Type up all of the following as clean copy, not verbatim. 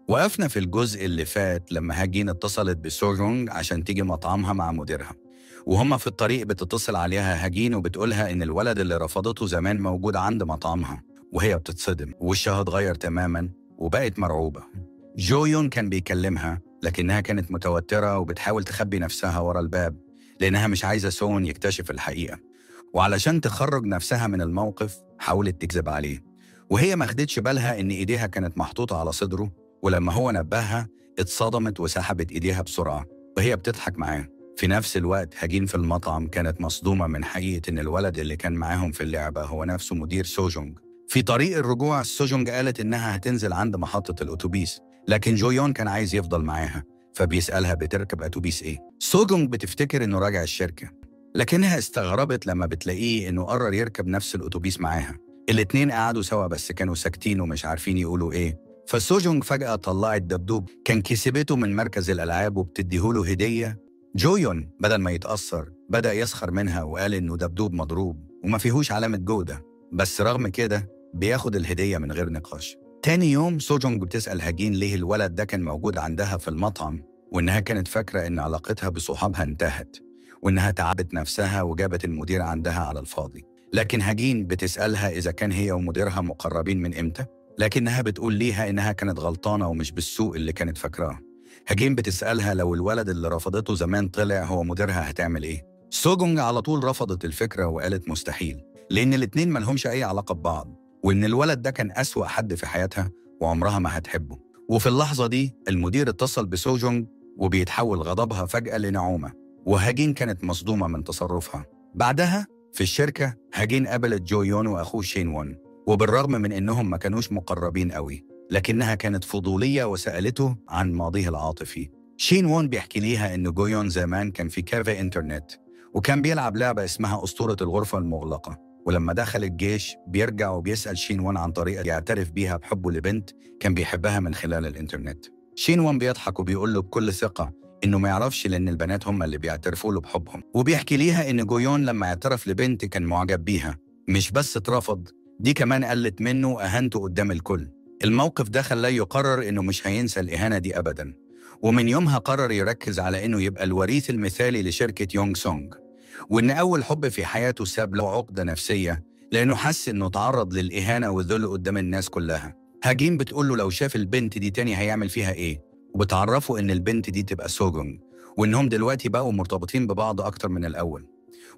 وقفنا في الجزء اللي فات لما هاجين اتصلت بسوجونج عشان تيجي مطعمها مع مديرها، وهما في الطريق بتتصل عليها هاجين وبتقولها إن الولد اللي رفضته زمان موجود عند مطعمها، وهي بتتصدم ووشها اتغير تماما وبقت مرعوبة. جو يون كان بيكلمها لكنها كانت متوترة وبتحاول تخبي نفسها ورا الباب لأنها مش عايزة سون يكتشف الحقيقة، وعلشان تخرج نفسها من الموقف حاولت تكذب عليه، وهي ما خدتش بالها إن إيديها كانت محطوطة على صدره، ولما هو نبهها اتصدمت وسحبت إيديها بسرعة وهي بتضحك معاه. في نفس الوقت هاجين في المطعم كانت مصدومة من حقيقة إن الولد اللي كان معاهم في اللعبة هو نفسه مدير سوجونج. في طريق الرجوع سوجونج قالت إنها هتنزل عند محطة الأتوبيس، لكن جو يون كان عايز يفضل معاها، فبيسألها بتركب أتوبيس إيه. سوجونج بتفتكر إنه راجع الشركة، لكنها استغربت لما بتلاقيه إنه قرر يركب نفس الأتوبيس معاها. الاتنين قعدوا سوا بس كانوا ساكتين ومش عارفين يقولوا إيه. فسوجونج فجأة طلعت دبدوب كان كسبته من مركز الألعاب وبتديهوله هدية. جو يون بدل ما يتأثر بدأ يسخر منها وقال إنه دبدوب مضروب وما فيهوش علامة جودة، بس رغم كده بياخد الهدية من غير نقاش. تاني يوم سوجونج بتسأل هاجين ليه الولد ده كان موجود عندها في المطعم، وإنها كانت فاكرة إن علاقتها بصحابها انتهت، وإنها تعبت نفسها وجابت المدير عندها على الفاضي. لكن هاجين بتسألها إذا كان هي ومديرها مقربين من إمتى، لكنها بتقول ليها إنها كانت غلطانة ومش بالسوء اللي كانت فاكراه. هاجين بتسألها لو الولد اللي رفضته زمان طلع هو مديرها هتعمل إيه؟ سوجونج على طول رفضت الفكرة وقالت مستحيل، لأن الاتنين ملهمش أي علاقة ببعض، وإن الولد ده كان أسوأ حد في حياتها وعمرها ما هتحبه. وفي اللحظة دي المدير اتصل بسوجونج وبيتحول غضبها فجأة لنعومة، وهاجين كانت مصدومة من تصرفها. بعدها في الشركة هاجين قابلت جو يون وأخوه شين وون، وبالرغم من إنهم ما كانوش مقربين قوي لكنها كانت فضولية وسألته عن ماضيه العاطفي. شين وون بيحكي ليها إن جو يون زمان كان في كافيه إنترنت وكان بيلعب لعبة اسمها أسطورة الغرفة المغلقة، ولما دخل الجيش بيرجع وبيسأل شين وون عن طريقة يعترف بيها بحبه لبنت كان بيحبها من خلال الإنترنت. شين وون بيضحك وبيقول له بكل ثقة إنه ما يعرفش لأن البنات هم اللي بيعترفوا له بحبهم، وبيحكي ليها إن جو يون لما اعترف لبنت كان معجب بيها، مش بس اترفض، دي كمان قلت منه وأهانته قدام الكل. الموقف ده خلاه يقرر إنه مش هينسى الإهانة دي أبداً، ومن يومها قرر يركز على إنه يبقى الوريث المثالي لشركة يونغ سونج، وإن أول حب في حياته ساب له عقدة نفسية لأنه حس إنه تعرض للإهانة والذل قدام الناس كلها. هاجين بتقول له لو شاف البنت دي تاني هيعمل فيها إيه، وبتعرفه إن البنت دي تبقى سوجونج، وإنهم دلوقتي بقوا مرتبطين ببعض أكتر من الأول،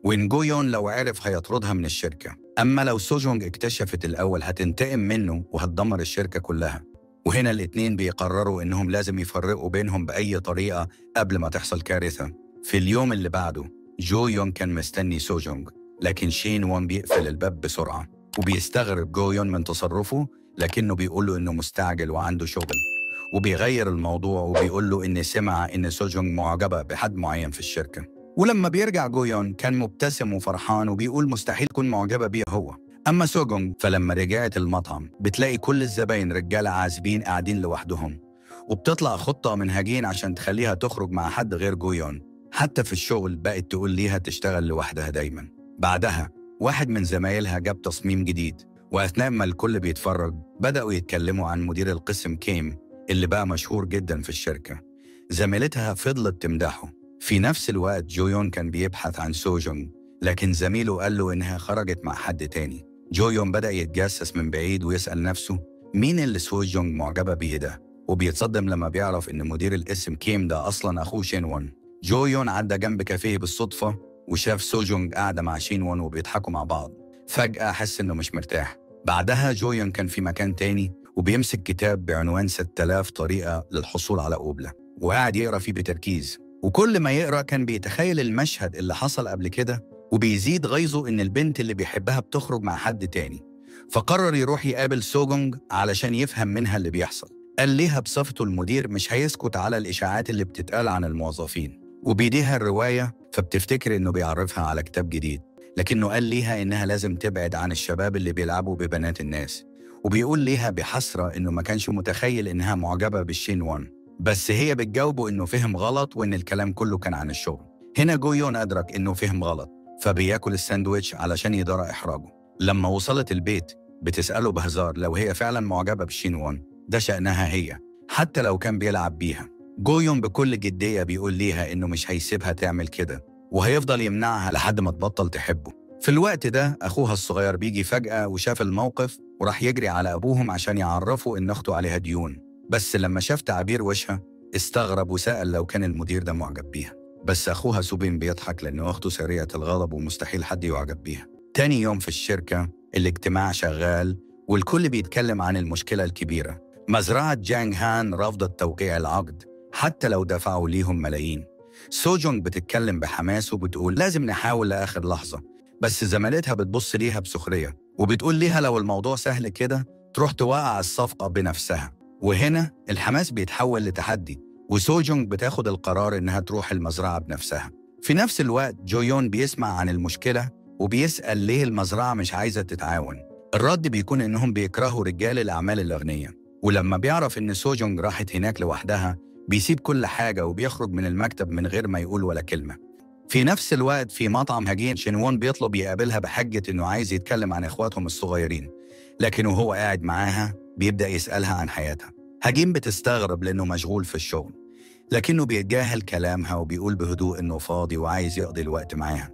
وإن جو يون لو عرف هيطردها من الشركة، أما لو سوجونج اكتشفت الأول هتنتقم منه وهتدمر الشركة كلها. وهنا الاتنين بيقرروا إنهم لازم يفرقوا بينهم بأي طريقة قبل ما تحصل كارثة. في اليوم اللي بعده جو يون كان مستني سوجونج، لكن شين وون بيقفل الباب بسرعة وبيستغرب جو يون من تصرفه، لكنه بيقول له إنه مستعجل وعنده شغل، وبيغير الموضوع وبيقول له إن سمع إن سوجونج معجبة بحد معين في الشركة. ولما بيرجع جو يون كان مبتسم وفرحان وبيقول مستحيل تكون معجبة بيه هو. أما سوجونج فلما رجعت المطعم بتلاقي كل الزباين رجالة عازبين قاعدين لوحدهم، وبتطلع خطة من هاجين عشان تخليها تخرج مع حد غير جو يون. حتى في الشغل بقت تقول ليها تشتغل لوحدها دايما. بعدها واحد من زمايلها جاب تصميم جديد، وأثناء ما الكل بيتفرج بدأوا يتكلموا عن مدير القسم كيم اللي بقى مشهور جدا في الشركة. زميلتها فضلت تمدحه. في نفس الوقت جو يون كان بيبحث عن سوجونج، لكن زميله قال له إنها خرجت مع حد تاني. جو يون بدأ يتجسس من بعيد ويسأل نفسه مين اللي سوجونج معجبة بيه ده، وبيتصدم لما بيعرف إن مدير القسم كيم ده أصلاً أخوه شين وون. جو يون عدى جنب كافيه بالصدفة وشاف سوجونج قاعدة مع شين وون وبيضحكوا مع بعض. فجأة حس إنه مش مرتاح. بعدها جو يون كان في مكان تاني وبيمسك كتاب بعنوان 6000 طريقة للحصول على قبلة، وقاعد يقرأ فيه بتركيز، وكل ما يقرأ كان بيتخيل المشهد اللي حصل قبل كده، وبيزيد غيظه إن البنت اللي بيحبها بتخرج مع حد تاني. فقرر يروح يقابل سوجونج علشان يفهم منها اللي بيحصل. قال ليها بصفته المدير مش هيسكت على الإشاعات اللي بتتقال عن الموظفين، وبيديها الرواية فبتفتكر إنه بيعرفها على كتاب جديد، لكنه قال ليها إنها لازم تبعد عن الشباب اللي بيلعبوا ببنات الناس، وبيقول ليها بحسرة إنه ما كانش متخيل إنها معجبة بالشين وون، بس هي بتجاوبه إنه فهم غلط وإن الكلام كله كان عن الشغل. هنا جو يون أدرك إنه فهم غلط، فبياكل الساندويتش علشان يدرى إحراجه. لما وصلت البيت بتسأله بهزار لو هي فعلا معجبة بالشين وون، ده شأنها هي، حتى لو كان بيلعب بيها. جويون بكل جدية بيقول ليها إنه مش هيسيبها تعمل كده، وهيفضل يمنعها لحد ما تبطل تحبه. في الوقت ده أخوها الصغير بيجي فجأة وشاف الموقف وراح يجري على أبوهم عشان يعرفوا إن أخته عليها ديون. بس لما شاف تعابير وشها استغرب وسأل لو كان المدير ده معجب بيها. بس أخوها سوبين بيضحك لأنه أخته سريعة الغضب ومستحيل حد يعجب بيها. تاني يوم في الشركة الاجتماع شغال والكل بيتكلم عن المشكلة الكبيرة. مزرعة جانغ هان رفضت توقيع العقد حتى لو دفعوا ليهم ملايين. سوجونج بتتكلم بحماس وبتقول لازم نحاول لآخر لحظة، بس زميلتها بتبص ليها بسخرية وبتقول ليها لو الموضوع سهل كده تروح توقع الصفقة بنفسها. وهنا الحماس بيتحول لتحدي وسوجونج بتاخد القرار إنها تروح المزرعة بنفسها. في نفس الوقت جويون بيسمع عن المشكلة وبيسأل ليه المزرعة مش عايزة تتعاون. الرد بيكون إنهم بيكرهوا رجال الأعمال الأغنياء، ولما بيعرف إن سوجونج راحت هناك لوحدها بيسيب كل حاجة وبيخرج من المكتب من غير ما يقول ولا كلمة. في نفس الوقت في مطعم هجين شنوون بيطلب يقابلها بحجة إنه عايز يتكلم عن إخواتهم الصغيرين، لكن وهو قاعد معاها بيبدأ يسألها عن حياتها. هجين بتستغرب لأنه مشغول في الشغل، لكنه بيتجاهل كلامها وبيقول بهدوء إنه فاضي وعايز يقضي الوقت معاها.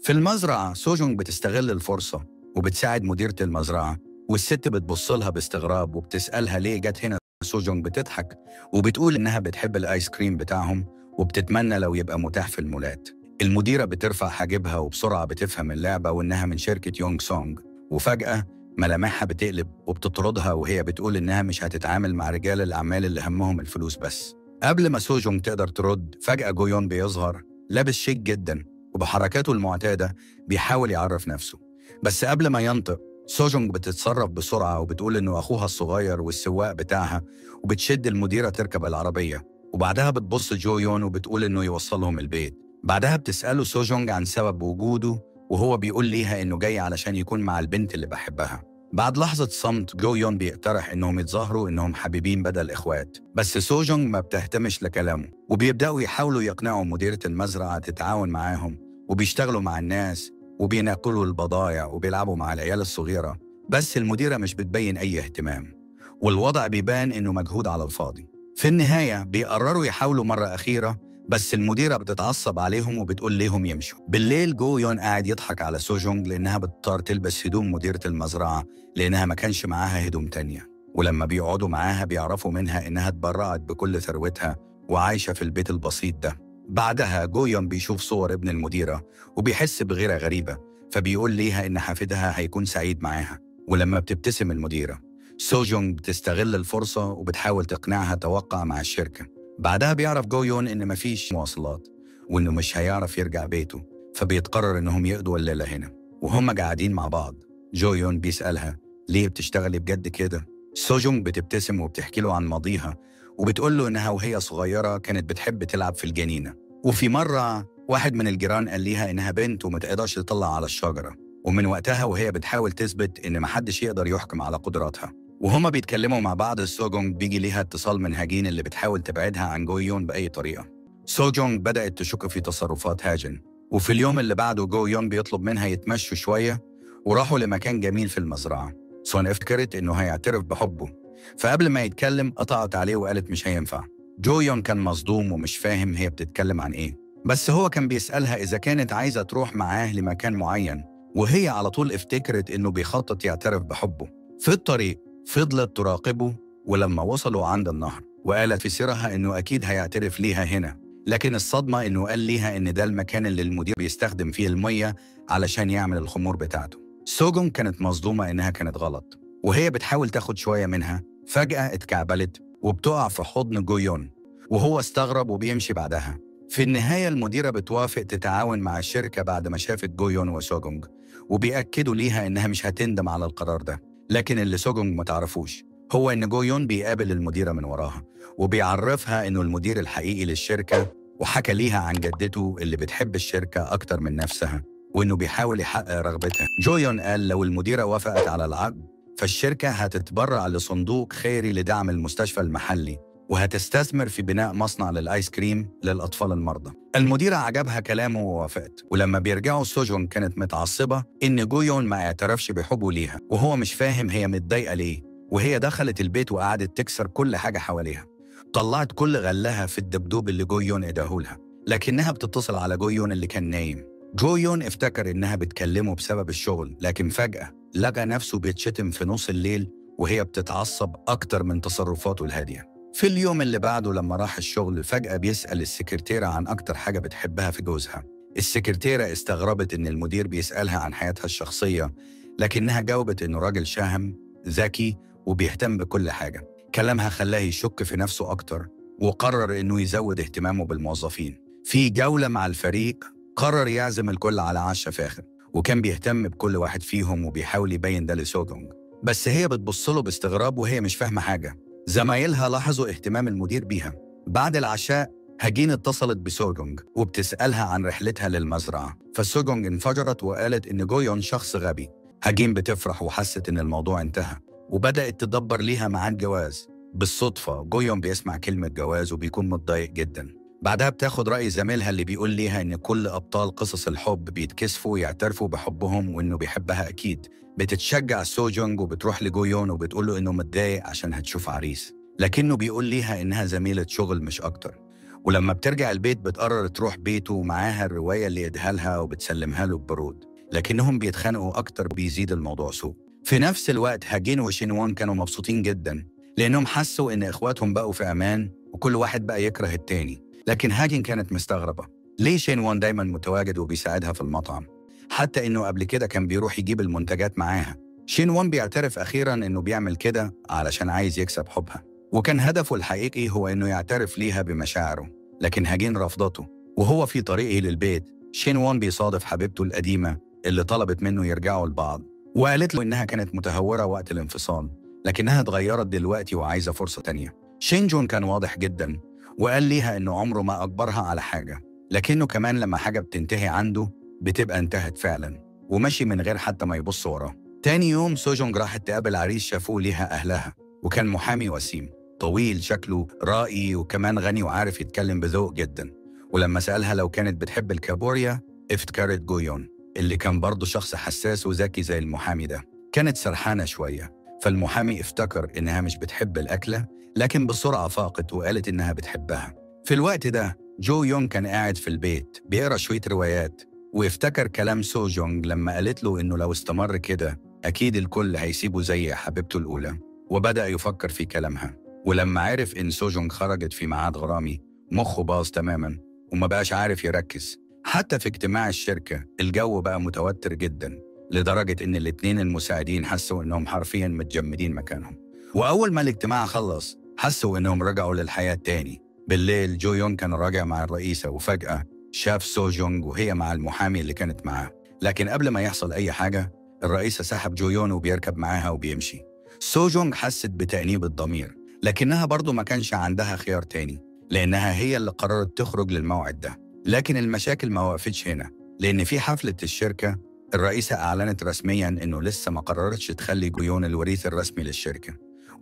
في المزرعة سوجونج بتستغل الفرصة وبتساعد مديرة المزرعة، والست بتبصلها باستغراب وبتسألها ليه جت هنا. سوجونج بتضحك وبتقول إنها بتحب الآيس كريم بتاعهم وبتتمنى لو يبقى متاح في المولات. المديرة بترفع حاجبها وبسرعة بتفهم اللعبة وإنها من شركة يونغ سونج، وفجأة ملامحها بتقلب وبتطردها وهي بتقول إنها مش هتتعامل مع رجال الأعمال اللي همهم الفلوس بس. قبل ما سوجونج تقدر ترد فجأة جويون بيظهر لابس شيك جدا وبحركاته المعتادة بيحاول يعرف نفسه. بس قبل ما ينطق سوجونج بتتصرف بسرعة وبتقول إنه أخوها الصغير والسواق بتاعها، وبتشد المديرة تركب العربية، وبعدها بتبص جويون وبتقول إنه يوصلهم البيت. بعدها بتسأله سوجونج عن سبب وجوده وهو بيقول ليها إنه جاي علشان يكون مع البنت اللي بحبها. بعد لحظة صمت جويون بيقترح إنهم يتظاهروا إنهم حبيبين بدل إخوات، بس سوجونج ما بتهتمش لكلامه وبيبدأوا يحاولوا يقنعوا مديرة المزرعة تتعاون معاهم، وبيشتغلوا مع الناس وبينقلوا البضائع وبيلعبوا مع العيال الصغيرة. بس المديرة مش بتبين أي اهتمام والوضع بيبان إنه مجهود على الفاضي. في النهاية بيقرروا يحاولوا مرة أخيرة، بس المديرة بتتعصب عليهم وبتقول ليهم يمشوا. بالليل جويون قاعد يضحك على سوجونج لأنها بتضطر تلبس هدوم مديرة المزرعة لأنها ما كانش معاها هدوم تانية، ولما بيقعدوا معاها بيعرفوا منها إنها اتبرعت بكل ثروتها وعايشة في البيت البسيط ده. بعدها جويون بيشوف صور ابن المديرة وبيحس بغيرة غريبة، فبيقول ليها إن حفيدها هيكون سعيد معاها. ولما بتبتسم المديرة سوجونج بتستغل الفرصة وبتحاول تقنعها توقع مع الشركة. بعدها بيعرف جويون إن مفيش مواصلات وإنه مش هيعرف يرجع بيته، فبيتقرر إنهم يقضوا الليلة هنا. وهم قاعدين مع بعض جويون بيسألها ليه بتشتغلي بجد كده؟ سوجونج بتبتسم وبتحكي له عن ماضيها وبتقول له إنها وهي صغيرة كانت بتحب تلعب في الجنينة، وفي مرة واحد من الجيران قال ليها إنها بنت ومتقدرش تطلع على الشجرة، ومن وقتها وهي بتحاول تثبت إن محدش يقدر يحكم على قدراتها. وهما بيتكلموا مع بعض سوجونج بيجي ليها اتصال من هاجين اللي بتحاول تبعدها عن جويون بأي طريقة. سوجونج بدأت تشك في تصرفات هاجين، وفي اليوم اللي بعده جويون بيطلب منها يتمشوا شوية وراحوا لمكان جميل في المزرعة. سون افتكرت إنه هيعترف بحبه، فقبل ما يتكلم قطعت عليه وقالت مش هينفع. جويون كان مصدوم ومش فاهم هي بتتكلم عن إيه، بس هو كان بيسألها إذا كانت عايزة تروح معاه لمكان معين، وهي على طول افتكرت إنه بيخطط يعترف بحبه. في الطريق فضلت تراقبه، ولما وصلوا عند النهر وقالت في سرها إنه أكيد هيعترف ليها هنا، لكن الصدمة إنه قال ليها إن ده المكان اللي المدير بيستخدم فيه المية علشان يعمل الخمور بتاعته. سوجونج كانت مصدومة إنها كانت غلط، وهي بتحاول تاخد شوية منها فجأة اتكعبلت وبتقع في حضن جويون، وهو استغرب وبيمشي بعدها. في النهاية المديرة بتوافق تتعاون مع الشركة بعد ما شافت جويون وسوجونج، وبيأكدوا ليها إنها مش هتندم على القرار ده. لكن اللي سوجونج ما تعرفوش هو إن جويون بيقابل المديرة من وراها وبيعرفها إنه المدير الحقيقي للشركة، وحكى ليها عن جدته اللي بتحب الشركة أكتر من نفسها وإنه بيحاول يحقق رغبتها. جويون قال لو المديرة وافقت على العقد فالشركة هتتبرع لصندوق خيري لدعم المستشفى المحلي، وهتستثمر في بناء مصنع للآيس كريم للأطفال المرضى. المديرة عجبها كلامه ووافقت، ولما بيرجعوا سوجونج كانت متعصبة إن جويون ما اعترفش بحبه ليها، وهو مش فاهم هي متضايقة ليه، وهي دخلت البيت وقعدت تكسر كل حاجة حواليها. طلعت كل غلها في الدبدوب اللي جو يون اداهولها، لكنها بتتصل على جو يون اللي كان نايم. جو يون افتكر إنها بتكلمه بسبب الشغل، لكن فجأة لقى نفسه بيتشتم في نص الليل وهي بتتعصب أكتر من تصرفاته الهادية. في اليوم اللي بعده لما راح الشغل فجأة بيسأل السكرتيرة عن أكتر حاجة بتحبها في جوزها. السكرتيرة استغربت إن المدير بيسألها عن حياتها الشخصية، لكنها جاوبت إنه راجل شهم ذكي وبيهتم بكل حاجة. كلامها خلاه يشك في نفسه أكتر وقرر إنه يزود اهتمامه بالموظفين. في جولة مع الفريق قرر يعزم الكل على عشاء فاخر، وكان بيهتم بكل واحد فيهم وبيحاول يبين ده لسوجونج، بس هي بتبصله باستغراب وهي مش فاهمة حاجة. زمايلها لاحظوا اهتمام المدير بيها. بعد العشاء هاجين اتصلت بسوجونج وبتسألها عن رحلتها للمزرعة، فسوجونج انفجرت وقالت إن جو يون شخص غبي. هاجين بتفرح وحست إن الموضوع انتهى وبدأت تدبر ليها ميعاد جواز. بالصدفة جو يون بيسمع كلمة جواز وبيكون متضايق جدا. بعدها بتاخد رأي زميلها اللي بيقول ليها إن كل أبطال قصص الحب بيتكسفوا ويعترفوا بحبهم وإنه بيحبها أكيد. بتتشجع سوجونج وبتروح لجو يون وبتقول له إنه متضايق عشان هتشوف عريس، لكنه بيقول ليها إنها زميلة شغل مش أكتر. ولما بترجع البيت بتقرر تروح بيته ومعاها الرواية اللي اداها لها وبتسلمها له ببرود، لكنهم بيتخانقوا أكتر بيزيد الموضوع سوء. في نفس الوقت هاجين وشين وون كانوا مبسوطين جدا لأنهم حسوا إن إخواتهم بقوا في أمان وكل واحد بقى يكره التاني. لكن هاجين كانت مستغربة ليه شين وون دايما متواجد وبيساعدها في المطعم، حتى إنه قبل كده كان بيروح يجيب المنتجات معاها. شين وون بيعترف أخيرا إنه بيعمل كده علشان عايز يكسب حبها، وكان هدفه الحقيقي هو إنه يعترف ليها بمشاعره. لكن هاجين رفضته. وهو في طريقه للبيت شين وون بيصادف حبيبته القديمة اللي طلبت منه يرجعوا لبعض، وقالت له إنها كانت متهورة وقت الانفصال لكنها اتغيرت دلوقتي وعايزة فرصة تانية. شين جون كان واضح جدا وقال ليها إنه عمره ما أجبرها على حاجة، لكنه كمان لما حاجة بتنتهي عنده بتبقى انتهت فعلا، ومشي من غير حتى ما يبص وراه. تاني يوم سوجونج راحت تقابل عريس شافوه ليها أهلها، وكان محامي وسيم طويل شكله رائي وكمان غني وعارف يتكلم بذوق جدا. ولما سألها لو كانت بتحب الكابوريا افتكرت جو يون اللي كان برضه شخص حساس وذكي زي المحامي ده. كانت سرحانة شوية، فالمحامي افتكر إنها مش بتحب الأكلة، لكن بسرعة فاقت وقالت إنها بتحبها. في الوقت ده جو يون كان قاعد في البيت بيقرأ شوية روايات، وافتكر كلام سو جونج لما قالت له إنه لو استمر كده أكيد الكل هيسيبه زي حبيبته الأولى، وبدأ يفكر في كلامها. ولما عرف إن سو جونج خرجت في ميعاد غرامي مخه باظ تماما وما بقاش عارف يركز. حتى في اجتماع الشركة الجو بقى متوتر جدا لدرجة إن الاتنين المساعدين حسوا إنهم حرفيا متجمدين مكانهم. وأول ما الاجتماع خلص حسوا إنهم رجعوا للحياة تاني. بالليل جو يون كان راجع مع الرئيسة وفجأة شاف سو جونج وهي مع المحامي اللي كانت معاه، لكن قبل ما يحصل أي حاجة الرئيسة سحب جو يون وبيركب معاها وبيمشي. سو جونج حست بتأنيب الضمير، لكنها برضو ما كانش عندها خيار تاني لأنها هي اللي قررت تخرج للموعد ده. لكن المشاكل ما وقفتش هنا، لأن في حفلة الشركة الرئيسة أعلنت رسمياً إنه لسه ما قررتش تخلي جو يون الوريث الرسمي للشركة،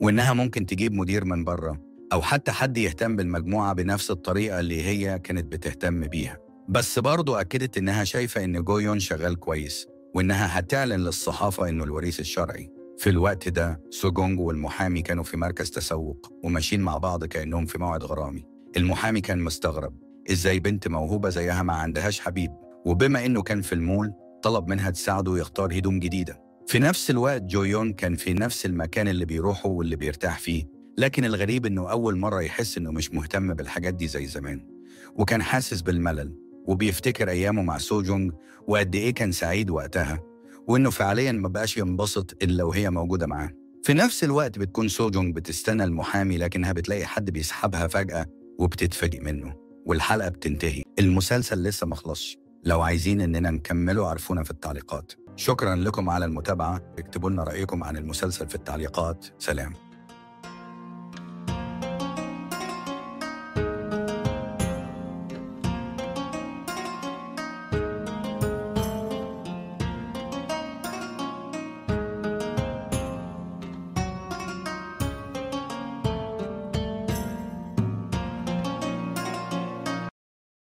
وإنها ممكن تجيب مدير من بره أو حتى حد يهتم بالمجموعة بنفس الطريقة اللي هي كانت بتهتم بيها. بس برضو أكدت إنها شايفة إن جو يون شغال كويس وإنها هتعلن للصحافة إنه الوريث الشرعي. في الوقت ده سوجونج والمحامي كانوا في مركز تسوق وماشيين مع بعض كأنهم في موعد غرامي. المحامي كان مستغرب إزاي بنت موهوبة زيها ما عندهاش حبيب، وبما إنه كان في المول طلب منها تساعده يختار هدوم جديدة. في نفس الوقت جو يون كان في نفس المكان اللي بيروحه واللي بيرتاح فيه، لكن الغريب إنه أول مرة يحس إنه مش مهتم بالحاجات دي زي زمان، وكان حاسس بالملل وبيفتكر أيامه مع سو جونج وقد إيه كان سعيد وقتها، وإنه فعلياً ما بقاش ينبسط إلا وهي موجودة معاه. في نفس الوقت بتكون سو جونج بتستنى المحامي لكنها بتلاقي حد بيسحبها فجأة وبتتفاجئ منه، والحلقة بتنتهي. المسلسل لسه مخلصش، لو عايزين إننا نكمله عرفونا في التعليقات. شكراً لكم على المتابعة، اكتبوا لنا رأيكم عن المسلسل في التعليقات. سلام.